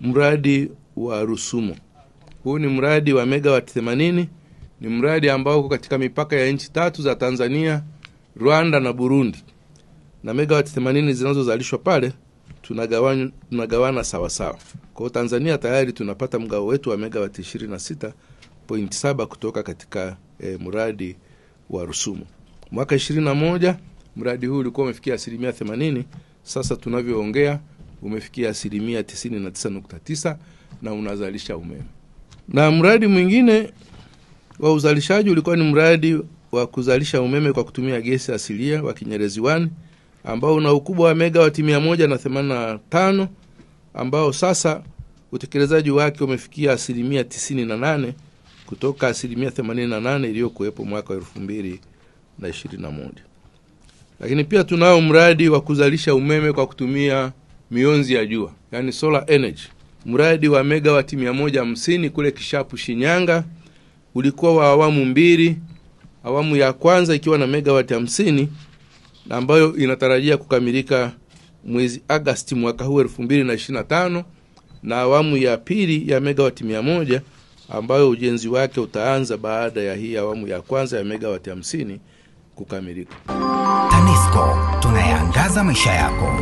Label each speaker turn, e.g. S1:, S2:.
S1: mradi wa Rusumo. Huu ni mradi wa megawati 80. Ni mradi ambao uko katika mipaka ya nchi 3 za Tanzania, Rwanda na Burundi. Na megawati 80 zinazozalishwa pale tunagawana sawa sawa. Kwa hiyo Tanzania tayari tunapata mgao wetu wa megawati 26.7 kutoka katika mradi wa Rusumo. Mwaka 21 mradi huu ulikuwa umefikia 80%. Sasa tunavyoongea umefikia 99.9 na unazalisha umeme. Na mradi mwingine wa uzalishaji ulikuwa ni mradi wa kuzalisha umeme kwa kutumia gesi asilia wa Kinyerezi 1 ambao una ukubwa wa megawati 185, ambao sasa utekelezaji wake umefikia 98% kutoka 88% iliyokuwepo mwaka 2021. Lakini pia tunao mradi wa kuzalisha umeme kwa kutumia mionzi ya jua, yani solar energy. Mradi wa megawati 150 kule Kishapu, Shinyanga, ulikuwa wa awamu 2. Awamu ya kwanza ikiwa na megawati 50 na ambayo inatarajia kukamilika mwezi Agosti mwaka huu 2025, na awamu ya pili ya megawati 100 ambayo ujenzi wake utaanza baada ya hii awamu ya kwanza ya megawati 50 kukamilika.
S2: TANESCO, tunayaangaza maisha yako.